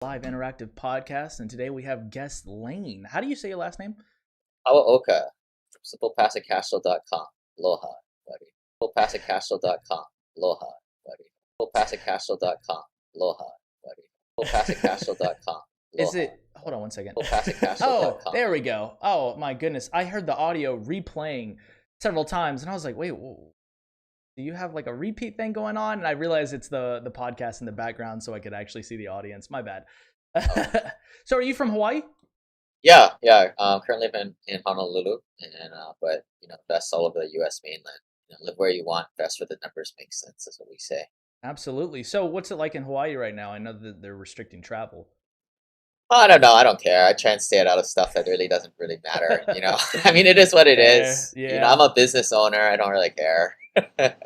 Live interactive podcast, and today we have guest Lane. How do you say your last name? Kawaoka from simplepassivecashflow.com. Aloha, buddy. Simplepassivecashflow.com. Aloha, buddy. Simplepassivecashflow.com. Aloha, buddy. Simplepassivecashflow.com. Is Aloha, it? Hold on one second. Oh, simplepassivecashflow.com. there we go. Oh my goodness, I heard the audio replaying several times, and I was like, "Wait, do you have like a repeat thing going on?" And I realized it's the podcast in the background, so I could actually see the audience. My bad. Oh, So, are you from Hawaii? yeah. Currently I've been in Honolulu, and but best all over the U.S. mainland. Live where you want, best where the numbers make sense. Is what we say. Absolutely. So, what's it like in Hawaii right now? I know that they're restricting travel. I don't know. I don't care. I try and stay out of stuff that really doesn't really matter. I mean, it is what it Fair, is. yeah. I'm a business owner. I don't really care.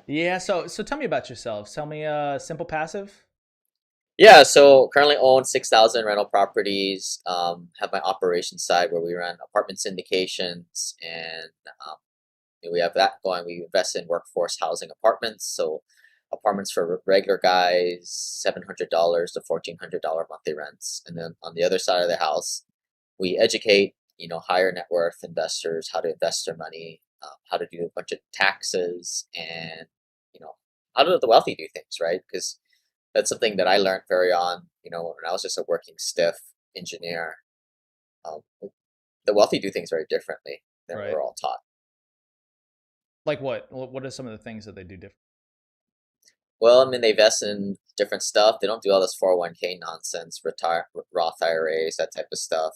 Yeah, so tell me about yourself. Tell me simple passive. Yeah, so currently own 6,000 rental properties. Have my operations side where we run apartment syndications, and um, we have that going. We invest in workforce housing apartments, so apartments for regular guys, $700 to $1,400 monthly rents. And then on the other side of the house, we educate higher net worth investors how to invest their money, how to do a bunch of taxes, and you know how do the wealthy do things, right? Because that's something that I learned very on, when I was just a working stiff engineer. Um, the wealthy do things very differently than Right. we're all taught. Like what? What are some of the things that they do different? Well, I mean, they invest in different stuff. They don't do all this 401k nonsense, retire Roth IRAs, that type of stuff.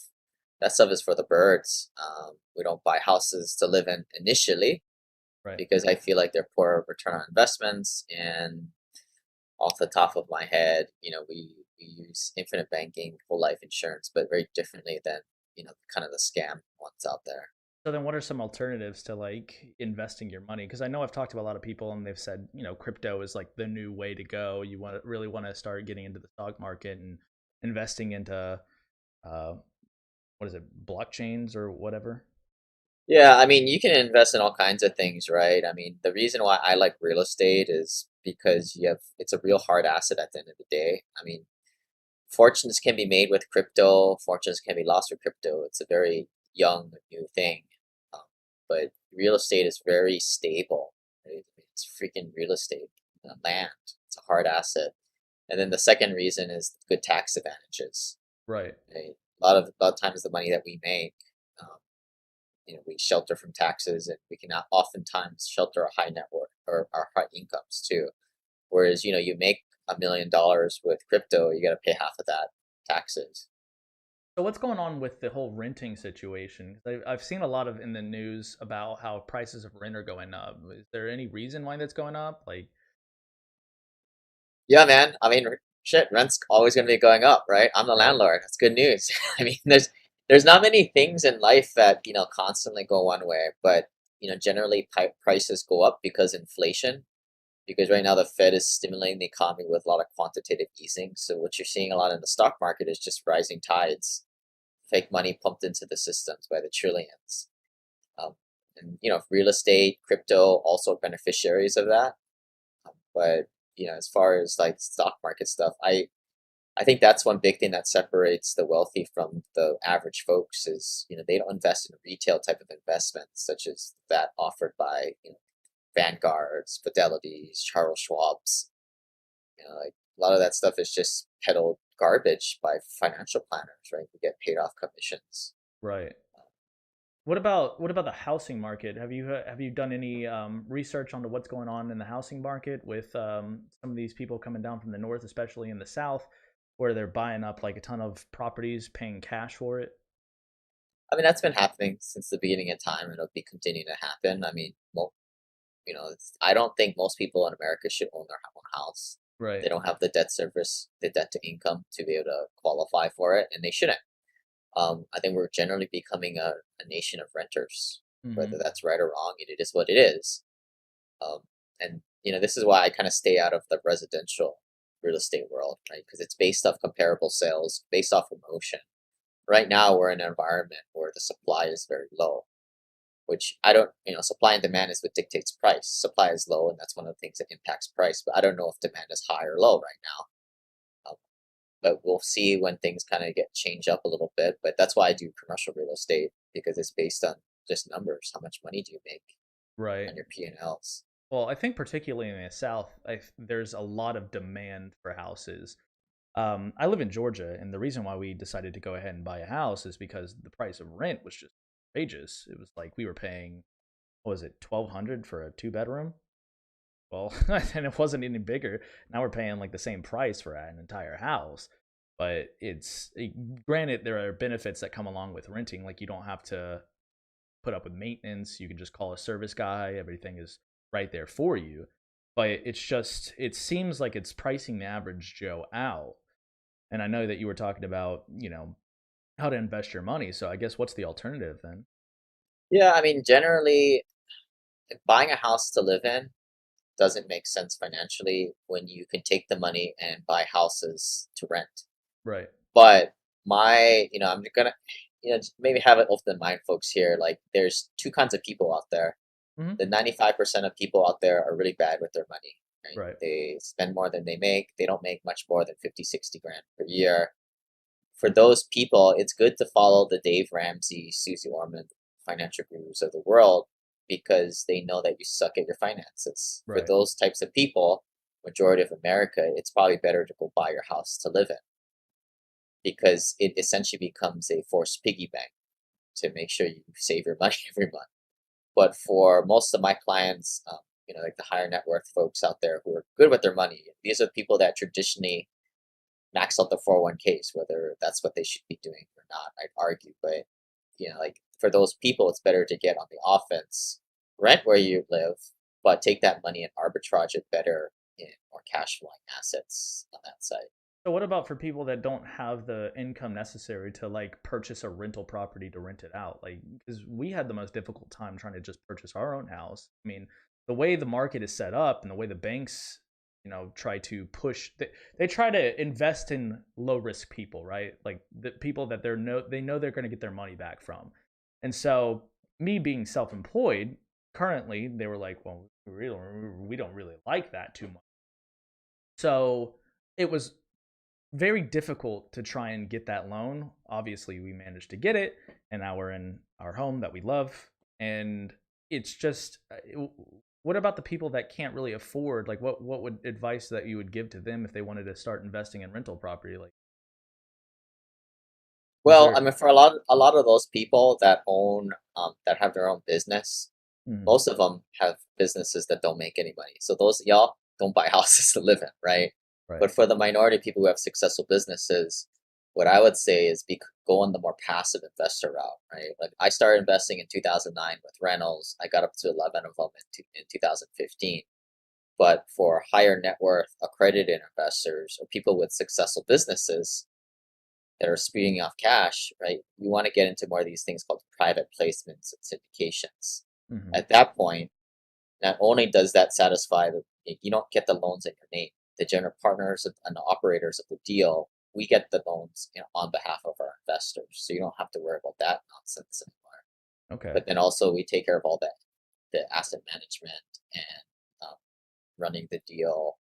That stuff is for the birds. We don't buy houses to live in initially Right. because I feel like they're poor return on investments. And off the top of my head, we use infinite banking, whole life insurance, but very differently than, kind of the scam ones out there. So then what are some alternatives to like investing your money? Because I know I've talked to a lot of people and they've said, crypto is like the new way to go. You really want to start getting into the stock market and investing into uh what is it, blockchains or whatever? Yeah, I mean, you can invest in all kinds of things, right? I mean, the reason why I like real estate is because it's a real hard asset at the end of the day. I mean, fortunes can be made with crypto, fortunes can be lost with crypto. It's a very young, new thing. Um, but real estate is very stable, right? It's freaking real estate, land. It's a hard asset. And then the second reason is good tax advantages, Right. right? A lot of times the money that we make, um, we shelter from taxes, and we can oftentimes shelter our high net worth or our high incomes too. Whereas, you make $1 million with crypto, you got to pay half of that taxes. So what's going on with the whole renting situation? 'Cause I've seen a lot of in the news about how prices of rent are going up. Is there any reason why that's going up? Like, Yeah, man. I mean, shit, rent's always going to be going up, right? I'm the right. landlord. That's good news. I mean, there's not many things in life that constantly go one way, but generally prices go up because inflation. Because right now the Fed is stimulating the economy with a lot of quantitative easing. So what you're seeing a lot in the stock market is just rising tides, fake money pumped into the systems by the trillions. Um, and real estate, crypto, also beneficiaries of that. But as far as like stock market stuff, I think that's one big thing that separates the wealthy from the average folks is they don't invest in retail type of investments such as that offered by Vanguards, Fidelities, Charles Schwab's. Like a lot of that stuff is just peddled garbage by financial planners, right? We get paid off commissions. Right. What about the housing market? Have you done any research onto what's going on in the housing market with some of these people coming down from the north, especially in the south, where they're buying up like a ton of properties, paying cash for it? I mean, that's been happening since the beginning of time, and it'll be continuing to happen. I mean, I don't think most people in America should own their own house. Right. They don't have the debt service, the debt to income to be able to qualify for it, and they shouldn't. I think we're generally becoming a nation of renters, whether Hmm. that's right or wrong. It is what it is. Um, and this is why I kind of stay out of the residential real estate world, right? Because it's based off comparable sales, based off emotion. Right now, we're in an environment where the supply is very low, which I don't, supply and demand is what dictates price. Supply is low, and that's one of the things that impacts price. But I don't know if demand is high or low right now. Um, but we'll see when things kind of get changed up a little bit. But that's why I do commercial real estate, because it's based on just numbers. How much money do you make Right. on your P&Ls? Well, I think particularly in the South, there's a lot of demand for houses. I live in Georgia, and the reason why we decided to go ahead and buy a house is because the price of rent was just outrageous. It was like we were paying, what was it, 1,200 for a two bedroom? Well, and it wasn't any bigger. Now we're paying like the same price for an entire house. But granted, there are benefits that come along with renting. Like you don't have to put up with maintenance. You can just call a service guy. Everything is right there for you. But it seems like it's pricing the average Joe out. And I know that you were talking about, how to invest your money. So I guess what's the alternative then? Yeah, I mean, generally, buying a house to live in doesn't make sense financially when you can take the money and buy houses to rent. Right. But I'm gonna, maybe have it open mind, folks here. Like, there's two kinds of people out there. Hmm. The 95% of people out there are really bad with their money, right? Right. They spend more than they make. They don't make much more than 50, 60 grand per year. For those people, it's good to follow the Dave Ramsey, Susie Orman financial gurus of the world, because they know that you suck at your finances. For Right. those types of people, majority of America, it's probably better to go buy your house to live in, because it essentially becomes a forced piggy bank to make sure you save your money every month. But for most of my clients, like the higher net worth folks out there who are good with their money, these are people that traditionally max out the 401ks, whether that's what they should be doing or not, I'd argue. But, like for those people, it's better to get on the offense, rent where you live, but take that money and arbitrage it better in more cash flowing assets on that side. So what about for people that don't have the income necessary to like purchase a rental property to rent it out? Like, because we had the most difficult time trying to just purchase our own house. I mean, the way the market is set up and the way the banks, try to push, they try to invest in low risk people, right? Like the people that they know they're going to get their money back from. And so me being self-employed, currently they were like, well, we don't really like that too much. So it was very difficult to try and get that loan. Obviously, we managed to get it, and now we're in our home that we love. And it's just, what about the people that can't really afford? Like, what would advice that you would give to them if they wanted to start investing in rental property? Like, is Well, there? I mean, for a lot of those people that own, that have their own business, Mhm. most of them have businesses that don't make any money. So those y'all don't buy houses to live in, right? Right. But for the minority of people who have successful businesses, what I would say is go on the more passive investor route, right? Like I started investing in 2009 with rentals. I got up to 11 of them in 2015. But for higher net worth accredited investors or people with successful businesses that are spewing off cash, right? You want to get into more of these things called private placements and syndications. Hmm. At that point, not only does that satisfy you don't get the loans in your name. The general partners and the operators of the deal, we get the loans, on behalf of our investors. So you don't have to worry about that nonsense anymore. Okay. But then also we take care of all the asset management and, running the deal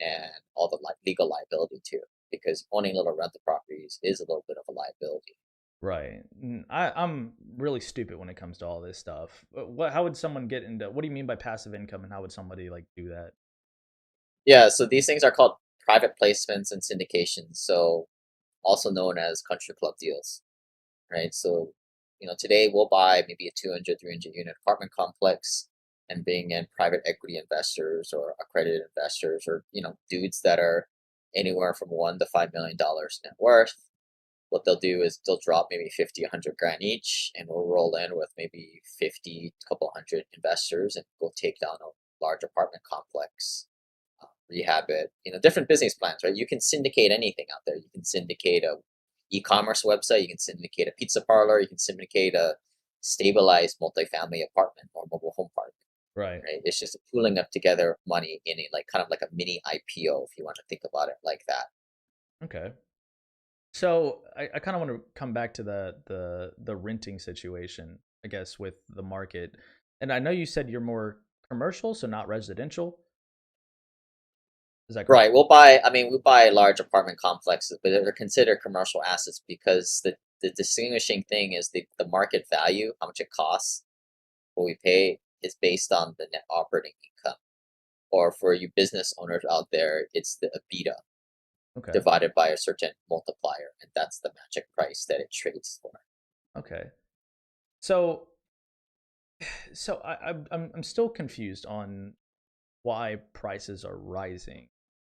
and all the legal liability too, because owning little rental properties is a little bit of a liability. Right. I'm really stupid when it comes to all this stuff. How would someone get into? What do you mean by passive income, and how would somebody like do that? Yeah, so these things are called private placements and syndications, so also known as country club deals, right? So, today we'll buy maybe a 200, 300 unit apartment complex and bring in private equity investors or accredited investors or, dudes that are anywhere from $1 to $5 million net worth. What they'll do is they'll drop maybe 50, 100 grand each, and we'll roll in with maybe 50, couple hundred investors, and we'll take down a large apartment complex, rehab it, different business plans, right? You can syndicate anything out there. You can syndicate a e-commerce website, you can syndicate a pizza parlor, you can syndicate a stabilized multifamily apartment or mobile home park, Right. right? It's just pooling up together money in a like kind of like a mini IPO, if you want to think about it like that. Okay. So I kind of want to come back to the renting situation, I guess, with the market. And I know you said you're more commercial, so not residential. Is that correct? Right. We'll buy. I mean, we buy large apartment complexes, but they're considered commercial assets because the distinguishing thing is the market value, how much it costs, what we pay, is based on the net operating income. Or for you business owners out there, it's the EBITDA Okay. divided by a certain multiplier, and that's the magic price that it trades for. Okay. So I'm still confused on why prices are rising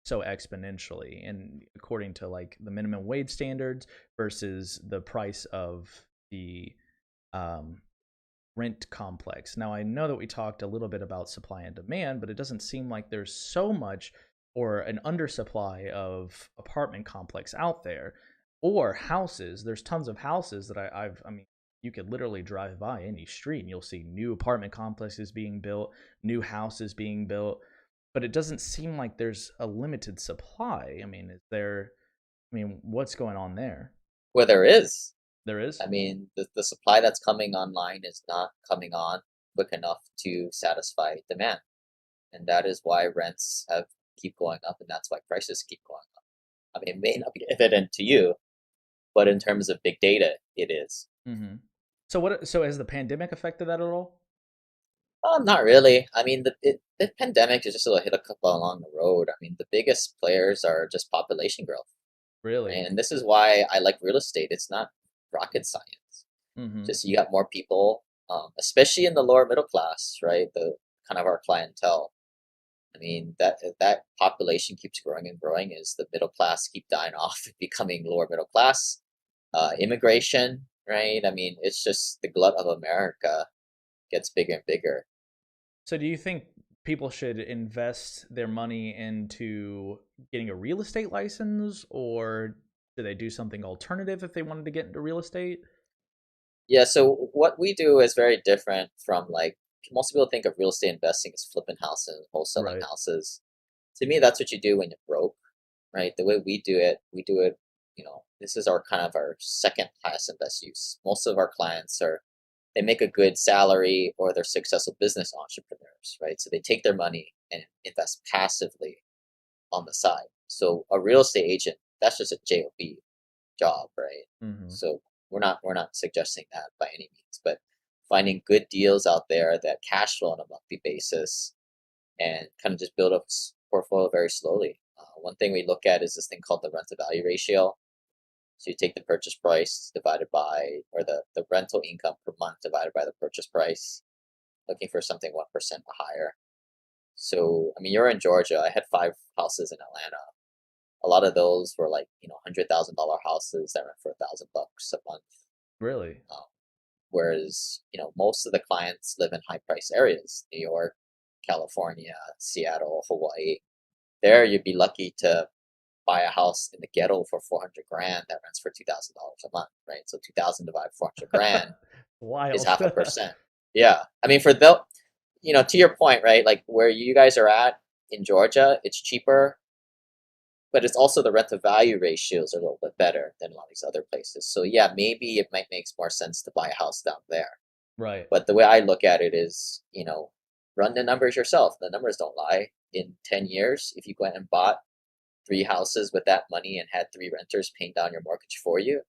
so exponentially and according to like the minimum wage standards versus the price of the um, rent complex. Now, I know that we talked a little bit about supply and demand, but it doesn't seem like there's so much or an undersupply of apartment complex out there or houses. There's tons of houses that I mean, you could literally drive by any street and you'll see new apartment complexes being built, new houses being built, but it doesn't seem like there's a limited supply. I mean, is there, I mean, what's going on there? Well, there is. There is? I mean, the supply that's coming online is not coming on quick enough to satisfy demand, and that is why rents have keep going up, and that's why prices keep going up. I mean, it may not be evident to you, but in terms of big data, it is. Mm-hmm. So has the pandemic affected that at all? Not really. I mean, the pandemic is just a hit a couple along the road. I mean, the biggest players are just population growth, Really? right? And this is why I like real estate. It's not rocket science. Mm-hmm. Just you have more people, especially in the lower middle class, right? The kind of our clientele. I mean, that population keeps growing and growing as the middle class keep dying off and becoming lower middle class. Immigration, right? I mean, it's just the glut of America gets bigger and bigger. So do you think people should invest their money into getting a real estate license, or do they do something alternative if they wanted to get into real estate? Yeah, so what we do is very different from like most people think of real estate investing as flipping houses, wholesaling Right. houses. To me, that's what you do when you're broke, right? The way we do it, this is our kind of our second highest and best use. Most of our clients are they make a good salary or they're successful business entrepreneurs, right? So they take their money and invest passively on the side. So a real estate agent, that's just a job job, right? Mm-hmm. So we're not suggesting that by any means, but finding good deals out there that cash flow on a monthly basis and kind of just build up portfolio very slowly. One thing we look at is this thing called the rent to value ratio. So you take the purchase price divided by, or the rental income per month divided by the purchase price, looking for something 1% or higher. So, I mean, you're in Georgia. I had 5 houses in Atlanta. A lot of those were like, $100,000 houses that rent for $1,000 a month. Really? Um, Whereas, most of the clients live in high price areas, New York, California, Seattle, Hawaii. There, you'd be lucky to buy a house in the ghetto for 400 grand that rents for $2,000 a month, right? So 2,000 divided 400 grand is Wild. 0.5%. Yeah. I mean, for the, to your point, right? Like where you guys are at in Georgia, it's cheaper, but it's also the rent to value ratios are a little bit better than a lot of these other places. So yeah, maybe it might make more sense to buy a house down there. Right. But the way I look at it is, run the numbers yourself. The numbers don't lie. In 10 years, if you went and bought 3 houses with that money and had 3 renters paying down your mortgage for you,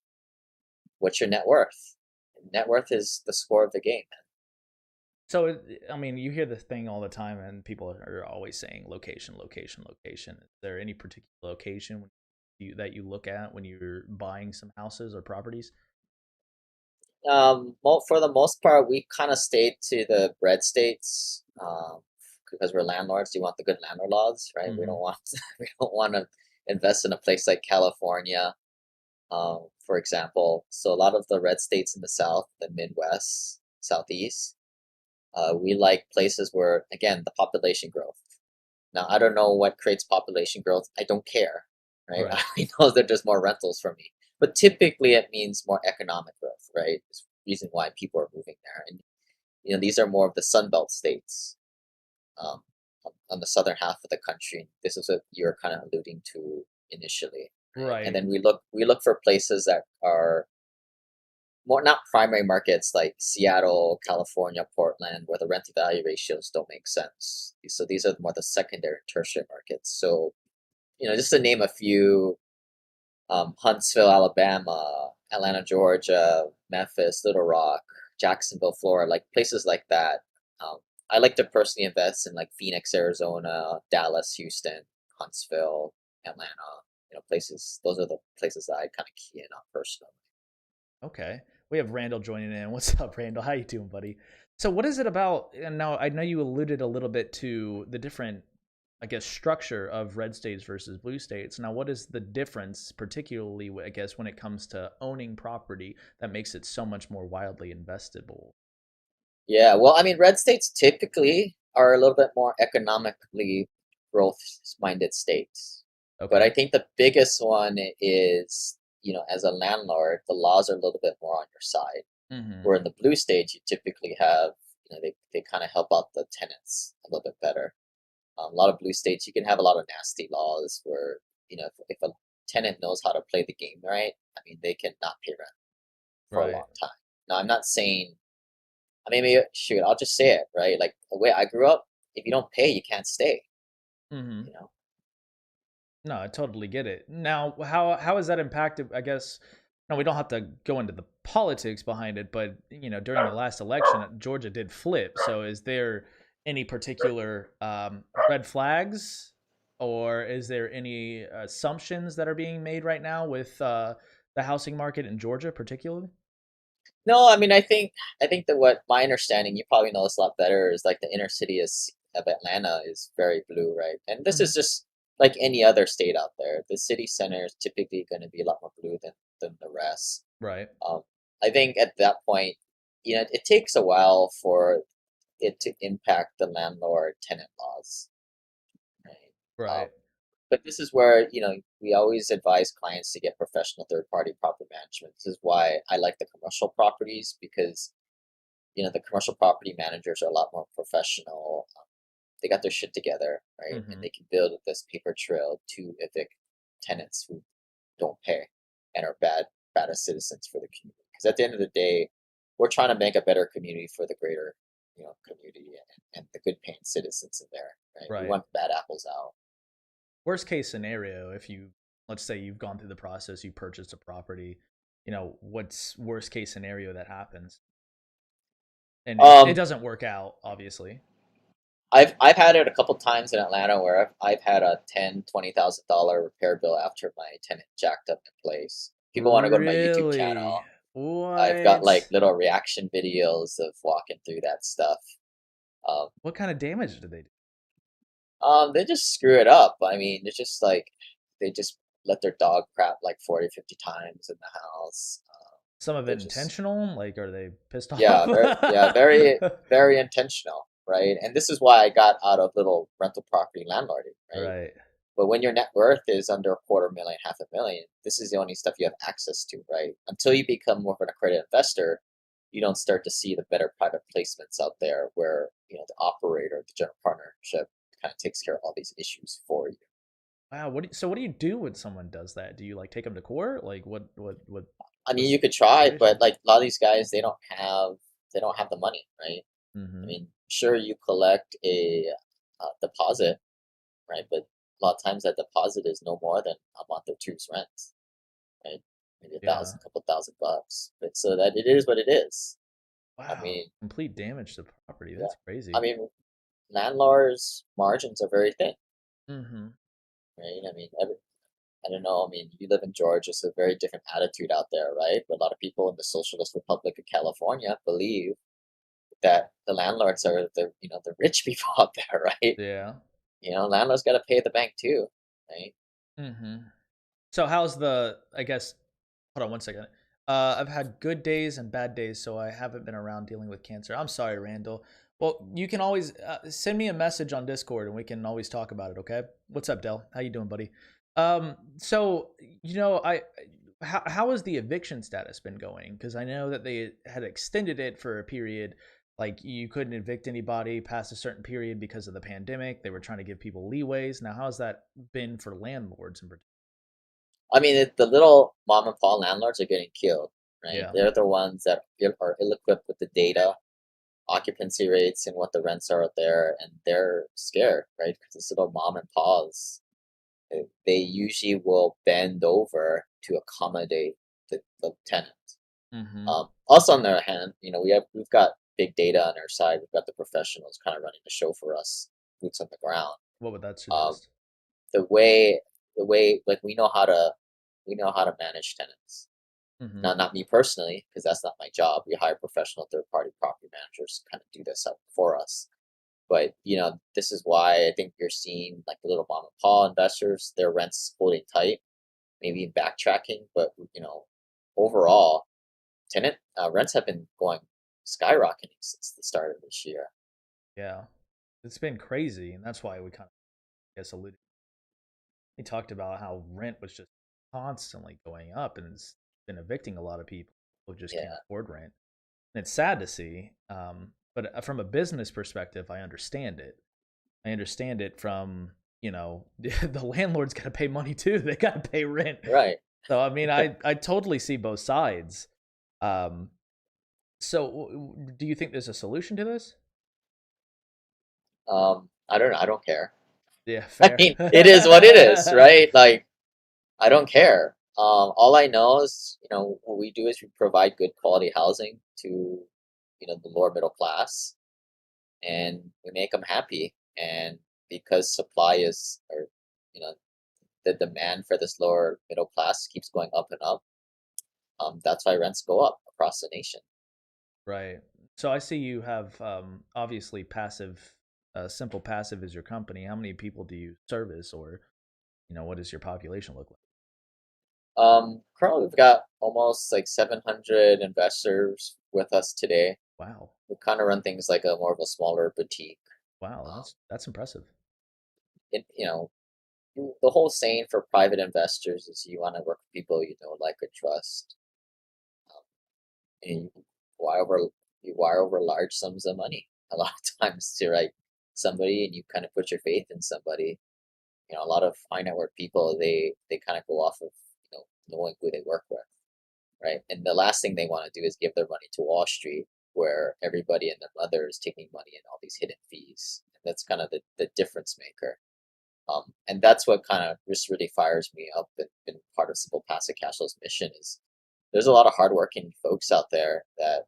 what's your net worth? Net worth is the score of the game. So, I mean, you hear this thing all the time, and people are always saying location, location, location. Is there any particular location that you look at when you're buying some houses or properties? For the most part, we kind of stayed to the red states because we're landlords. You want the good landlord laws, right? We Mm-hmm. don't want we don't want to invest in a place like California, for example. So a lot of the red states in the South, the Midwest, Southeast, we like places where, again, the population growth. Now, I don't know what creates population growth. I don't care, right? Right. I know that there's more rentals for me, but typically it means more economic growth, right? It's the reason why people are moving there, and these are more of the Sun Belt states, um, on the southern half of the country. This is what you're kind of alluding to initially, right? And Right. then we look for places that are more not primary markets like Seattle, California, Portland, where the rent to value ratios don't make sense. So these are more the secondary and tertiary markets. So just to name a few, Huntsville, Alabama, Atlanta, Georgia, Memphis, Little Rock, Jacksonville, Florida, like places like that. Um, I like to personally invest in like Phoenix, Arizona, Dallas, Houston, Huntsville, Atlanta, places. Those are the places that I kind of key in on personally. Okay. We have Randall joining in. What's up, Randall? How you doing, buddy? So what is it about? And now I know you alluded a little bit to the different, I guess, structure of red states versus blue states. Now, what is the difference, particularly, I guess, when it comes to owning property that makes it so much more wildly investable? Yeah, well, I mean, red states typically are a little bit more economically growth-minded states. But I Okay. think the biggest one is, as a landlord, the laws are a little bit more on your side. Mm-hmm. Where in the blue states, you typically have, they kind of help out the tenants a little bit better. A lot of blue states, you can have a lot of nasty laws where, if a tenant knows how to play the game right, I mean, they can not pay rent for a Right. long time. Now, I'm not saying, I mean, maybe, shoot, I'll just say it, right? Like the way I grew up, if you don't pay, you can't stay, Mm-hmm. you know? No, I totally get it. Now, how is that impacted? I guess no, we don't have to go into the politics behind it, but during the last election, Georgia did flip. So, is there any particular red flags, or is there any assumptions that are being made right now with the housing market in Georgia, particularly? No, I mean, I think that what my understanding, you probably know this a lot better, is like the inner city is of Atlanta is very blue, right? And this Hmm. is just like any other state out there. The city center is typically going to be a lot more blue than the rest. Right. Um, I think at that point, it takes a while for it to impact the landlord tenant laws, right? Um, Right. but this is where, we always advise clients to get professional third party property management. This is why I like the commercial properties because, the commercial property managers are a lot more professional. They got their shit together, right? And Hmm. they can build this paper trail to evict tenants who don't pay and are bad as citizens for the community. Because at the end of the day, we're trying to make a better community for the greater, community and the good paying citizens in there, right? We Right. want bad apples out. Worst case scenario, if you, let's say you've gone through the process, you purchased a property, what's worst case scenario that happens? And it Um, doesn't work out, obviously. I've had it a couple times in Atlanta where I've had a $10,000-$20,000 repair bill after my tenant jacked up in place. People want to go to my YouTube Really? channel. I've got like What? little reaction videos of walking through that stuff. Um, What kind of damage did they do? they just screw it up. I mean, it's just like they just let their dog crap like 40, 50 times in the house. Some of They're it just intentional? Like, are they pissed Yeah, very, off? very intentional, right? And this is why I got out of little rental property landlording, right? Right. But when your net worth is under a quarter million, half a million, this is the only stuff you have access to, right? Until you become more of an accredited investor, you don't start to see the better private placements out there where, the operator, the general partnership kind of takes care of all these issues for you. Wow. So what do you do when someone does that? Do you like take them to court? Like I mean, what's you the could try, situation? but like a lot of these guys, they don't have the money, right? I Hmm. mean, sure, you collect a deposit, right? But a lot of times that deposit is no more than a month or two's rent, right? Maybe a Yeah. thousand, couple $1,000. But so that it is what it is. I Wow. mean, Complete damage to property. yeah. That's I crazy. mean, landlords' margins are very thin, Hmm. right? I mean, I don't know. I mean, you live in Georgia, so a very different attitude out there, right? But a lot of people in the Socialist Republic of California believe that the landlords are the rich people out there, right? Yeah. Landlords got to pay the bank too, right? Hmm. So how's I guess, hold on one second. I've had good days and bad days, so I haven't been around dealing with cancer. I'm sorry, Randall. Well, you can always send me a message on Discord, and we can always talk about it. Okay? What's up, Dell? How you doing, buddy? So how has the eviction status been going? Because I know that they had extended it for a period. Like you couldn't evict anybody past a certain period because of the pandemic. They were trying to give people leeways. Now, how's that been for landlords in particular? I mean, the little mom and pop landlords are getting killed, right? Yeah. They're the ones that are ill-equipped with the data, occupancy rates, and what the rents are out there, and they're scared, right? Because this little mom and pa's, they usually will bend over to accommodate the tenant. Mm-hmm. Also, on the other hand, we've got big data on our side. We've got the professionals kind of running the show for us, boots on the ground. What would that Um, suggest? the way like we know how to manage tenants. Mm-hmm. Not me personally, because that's not my job. We hire professional third party property managers to kind of do this up for us. But this is why I think you're seeing like the little mom and pop investors, their rents holding tight, maybe backtracking. But overall, tenant rents have been going skyrocketing since the start of this year. Yeah, it's been crazy, and that's why we kind of, I guess, alluded. We talked about how rent was just constantly going up, and it's been evicting a lot of people who just can't Yeah, afford rent. And it's sad to see. But from a business perspective, I understand it. I understand it from, the landlord's got to pay money too. They got to pay rent. right. So I mean, I totally see both sides. Um, so do you think there's a solution to this? I don't know. I don't care. Yeah, I fair. mean, it is what it is, right? Like, I don't care. All I know is, what we do is we provide good quality housing to, the lower middle class, and we make them happy. And because supply or you know, the demand for this lower middle class keeps going up and up, that's why rents go up across the nation. Right. So I see you have obviously passive, simple passive is your company. How many people do you service, or what does your population look like? Currently, we've got almost like 700 investors with us today. Wow. We kind of run things like a more of a smaller boutique. Wow, Um, that's impressive. the whole saying for private investors is you want to work with people you know, like, or trust. Um, and you wire over large sums of money a lot of times to somebody, and you kind of put your faith in somebody. A lot of high net worth people, they kind of go off of knowing who they work with, right? And the last thing they want to do is give their money to Wall Street, where everybody and their mother is taking money and all these hidden fees. And that's kind of the difference maker. And that's what kind of just really fires me up, and part of Simple Passive Cash Flow's mission is there's a lot of hardworking folks out there that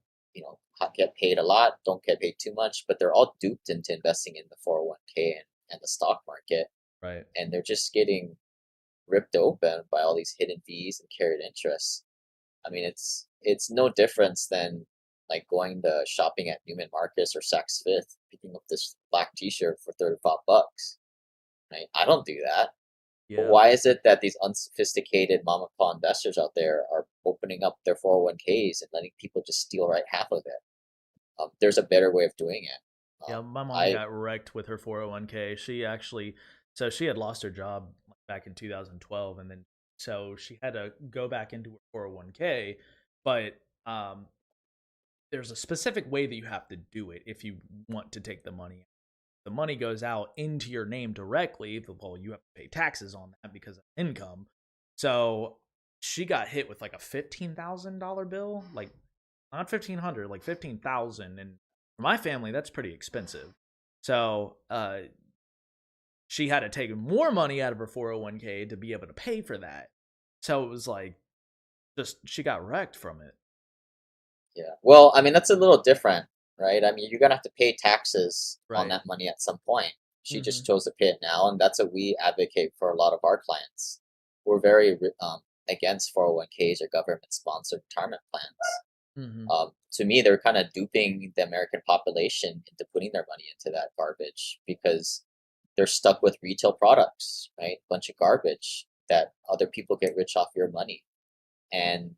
get paid a lot, don't get paid too much, but they're all duped into investing in the 401k and the stock market, Right. and they're just getting ripped open by all these hidden fees and carried interest. I mean, it's no difference than like going to shopping at Neiman Marcus or Saks Fifth, picking up this black T-shirt for $35. Right? I don't do that. But Yeah. why is it that these unsophisticated mom and pop investors out there are opening up their 401ks and letting people just steal right half of it? There's a better way of doing it. Yeah, my mom I got wrecked with her 401k. She actually, so she had lost her job back in 2012, and then so she had to go back into her 401k, but there's a specific way that you have to do it if you want to take the money. The money goes out into your name directly. Well, you have to pay taxes on that because of income. So she got hit with like a $15,000 bill, like not 1,500, like 15,000, and for my family, that's pretty expensive. So she had to take more money out of her 401k to be able to pay for that. So it was like just she got wrecked from it. Yeah. Well, I mean, that's a little different, right? I mean, you're gonna have to pay taxes on Right. that money at some point. She Mm-hmm. just chose to pay it now, and that's what we advocate for a lot of our clients. We're very against 401ks or government-sponsored retirement plans. Mm-hmm. To me, they're kind of duping the American population into putting their money into that garbage because they're stuck with retail products, right? Bunch of garbage that other people get rich off your money. And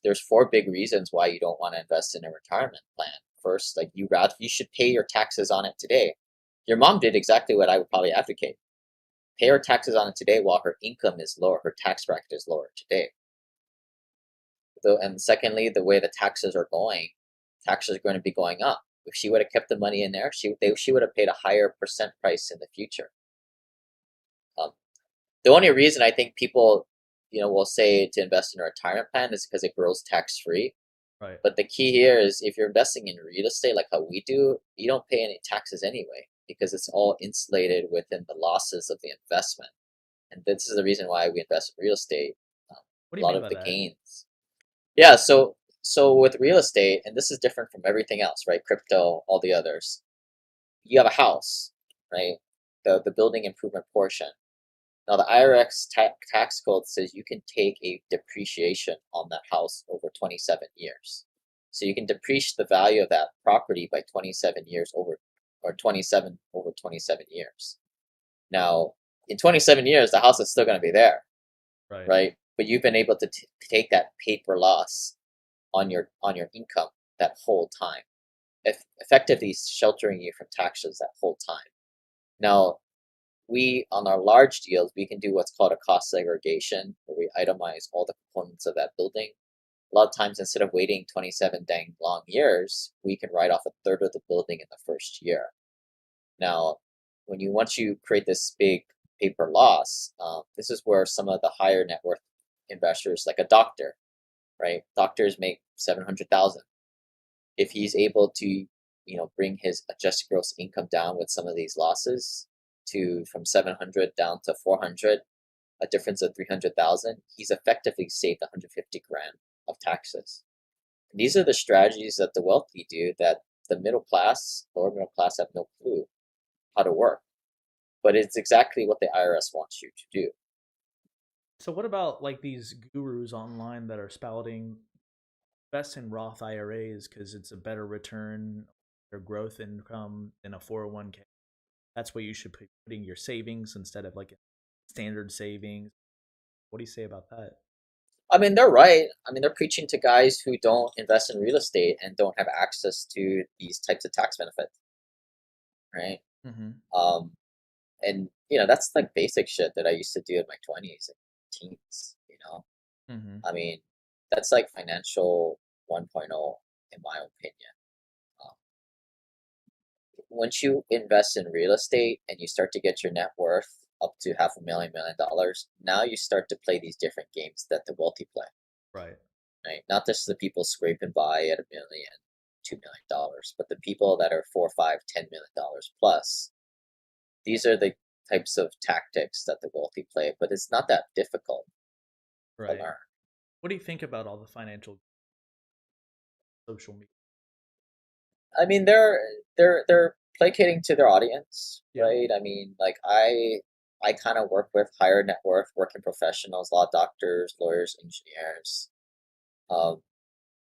there's four big reasons why you don't want to invest in a retirement plan. First, like you should pay your taxes on it today. Your mom did exactly what I would probably advocate. Pay her taxes on it today while her income is lower, her tax bracket is lower today. And secondly, the way the taxes are going, taxes are going to be going up. If she would have kept the money in there, she would have paid a higher percent price in the future. Um, the only reason I think people, will say to invest in a retirement plan is because it grows tax free. Right. But the key here is if you're investing in real estate like how we do, you don't pay any taxes anyway because it's all insulated within the losses of the investment. and this is the reason why we invest in real estate. Um, What do a you lot mean of by the that? gains. Yeah, so with real estate, and this is different from everything else, right? Crypto, all the others. You have a house, right? The building improvement portion. Now the IRS tax code says you can take a depreciation on that house over 27 years. So you can depreciate the value of that property by 27 years over, or 27 over 27 years. Now, in 27 years, the house is still going to be there, Right. right? But you've been able to take that paper loss on your income that whole time, effectively sheltering you from taxes that whole time. Now, we on our large deals, we can do what's called a cost segregation, where we itemize all the components of that building. A lot of times, instead of waiting 27 dang long years, we can write off a third of the building in the first year. Now, once you create this big paper loss, this is where some of the higher net worth investors, like a doctor, right? Doctors make 700,000. If he's able to, bring his adjusted gross income down with some of these losses to from 700 down to 400, a difference of 300,000, he's effectively saved 150 grand of taxes. And these are the strategies that the wealthy do that the middle class, lower middle class have no clue how to work. But it's exactly what the IRS wants you to do. So what about like these gurus online that are spouting invest in Roth IRAs because it's a better return or growth income than a 401k? That's what you should be putting your savings instead of like standard savings. What do you say about that? I mean, they're right. I mean, they're preaching to guys who don't invest in real estate and don't have access to these types of tax benefits, right? Mm-hmm. Um, and that's like basic shit that I used to do in my 20s and teens. Mm-hmm. I mean, that's like financial 1.0 in my opinion. Um, Once you invest in real estate and you start to get your net worth up to half a million dollars, now you start to play these different games that the wealthy play, Right. right? Not just the people scraping by at a million, $2 million, but the people that are four, five, $10 million plus. These are the types of tactics that the wealthy play, but it's not that difficult to Right. learn. What do you think about all the financial social media? I mean, they're placating to their audience, Yeah. right? I mean, like I kind of work with higher net worth working professionals, a lot of doctors, lawyers, engineers. Um,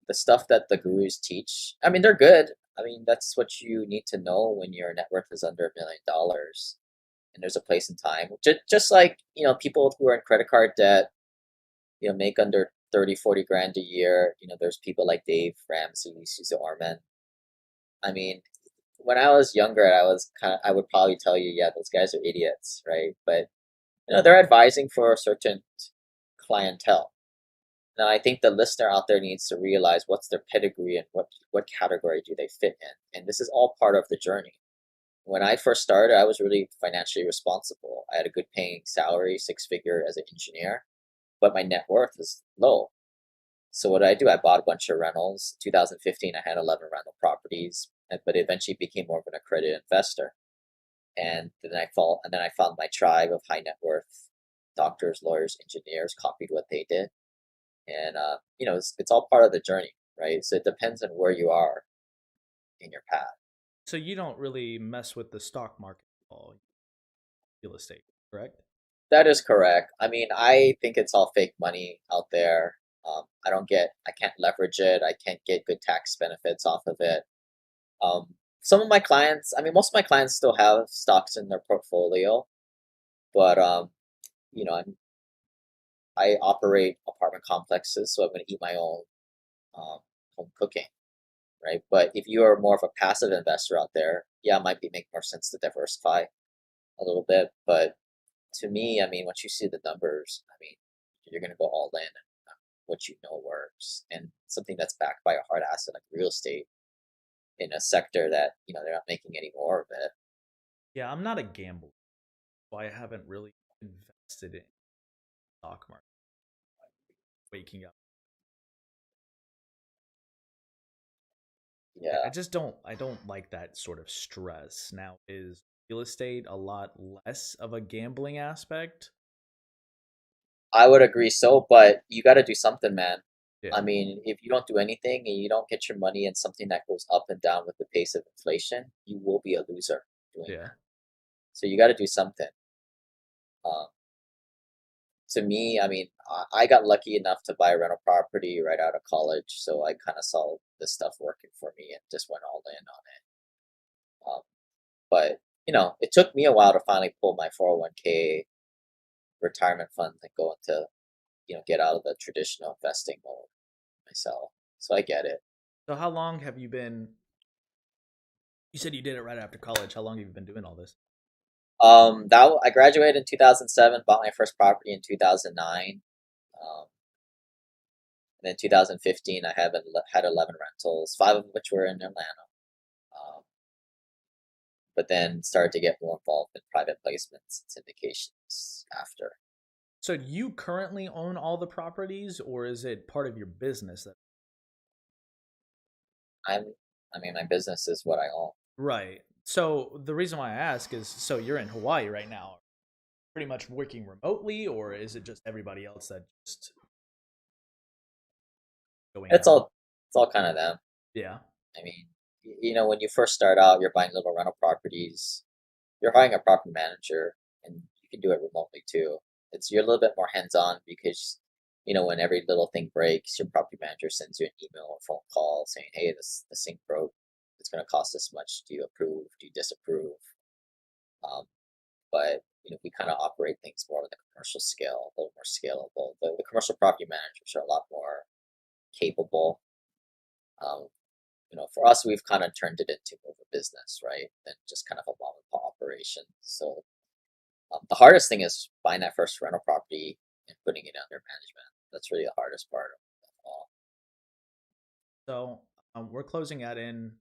the stuff that the gurus teach, I mean, they're good. I mean, that's what you need to know when your net worth is under $1 million, and there's a place and time. Just like people who are in credit card debt, make under 30, 40 grand a year. There's people like Dave Ramsey, Caesar Orman. I mean, when I was younger, I would probably tell you, yeah, those guys are idiots, right? But they're advising for a certain clientele. Now, I think the listener out there needs to realize what's their pedigree and what category do they fit in, and this is all part of the journey. When I first started, I was really financially responsible. I had a good paying salary, six figure as an engineer, but my net worth was low. So what did I do? I bought a bunch of rentals. 2015, I had 11 rental properties, but eventually became more of an accredited investor. And then I found my tribe of high net worth doctors, lawyers, engineers, copied what they did, and it's all part of the journey, right? So it depends on where you are in your path. So you don't really mess with the stock market at all, real estate, correct? That is correct. I mean, I think it's all fake money out there. I can't leverage it. I can't get good tax benefits off of it. Some of my clients, I mean, most of my clients still have stocks in their portfolio, but you know, I'm, I operate apartment complexes, so I'm going to eat my own um, home cooking, right? But if you are more of a passive investor out there, yeah, it might make more sense to diversify a little bit. But to me, I mean, once you see the numbers, I mean, you're going to go all in on what you know works, and something that's backed by a hard asset like real estate in a sector that they're not making any more of it. Yeah, I'm not a gambler, so I haven't really invested in stock market. Waking up, I Yeah. just don't. I don't like that sort of stress. Now, is real estate a lot less of a gambling aspect? I would agree so, but you got to do something, man. Yeah. I mean, if you don't do anything and you don't get your money in something that goes up and down with the pace of inflation, you will be a loser doing Yeah. that. So you got to do something. Um, to me, I mean, I got lucky enough to buy a rental property right out of college, so I kind of saw this stuff working for me and just went all in on it. But it took me a while to finally pull my 401k retirement fund and go into get out of the traditional investing mode myself. So I get it. So how long have you been? You said you did it right after college. How long have you been doing all this? I graduated in 2007, bought my first property in 2009. And then 2015, I had 11 rentals, five of which were in Atlanta. Um, but then started to get more involved in private placements and syndications after. So do you currently own all the properties, or is it part of your business? I'm, I mean, my business is what I own. Right. So the reason why I ask is, so you're in Hawaii right now, pretty much working remotely, or is it just everybody else that just going It's out? all, it's all kind of them. Yeah. I mean, when you first start out, you're buying little rental properties. You're hiring a property manager, and you can do it remotely too. You're a little bit more hands-on because when every little thing breaks, your property manager sends you an email or phone call saying, "Hey, this thing broke. It's going to cost this much. Do you approve? Do you disapprove?" Um, but we kind of operate things more on the commercial scale, a little more scalable. The commercial property managers are a lot more capable. Um, for us, we've kind of turned it into more of a business, right, than just kind of a mom and pop operation. So the hardest thing is buying that first rental property and putting it under management. That's really the hardest part of all. So we're closing that in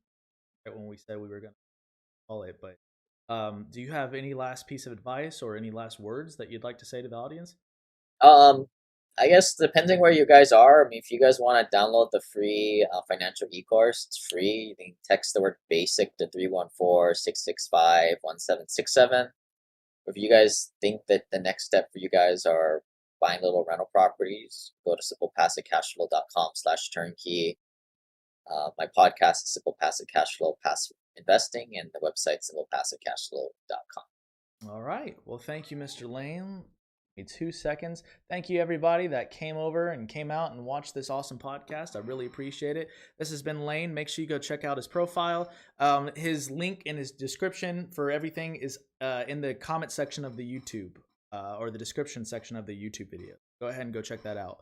right when we said we were going to call it, but do you have any last piece of advice or any last words that you'd like to say to the audience? Um, I guess depending where you guys are, I mean, if you guys want to download the free financial e-course, it's free. You can text the word basic to 314-665-1767. If you guys think that the next step for you guys are buying little rental properties, go to simplepassivecashflow.com/turnkey. My podcast is Simple Passive Cash Flow Passive Investing, and the website simplepassivecashflow.com. All right. Well, thank you, Mr. Lane. Give me 2 seconds. Thank you, everybody that came over and came out and watched this awesome podcast. I really appreciate it. This has been Lane. Make sure you go check out his profile. His link in his description for everything is in the comment section of the YouTube or the description section of the YouTube video. Go ahead and go check that out.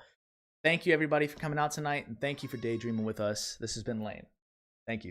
Thank you, everybody, for coming out tonight, and thank you for daydreaming with us. This has been Lane. Thank you.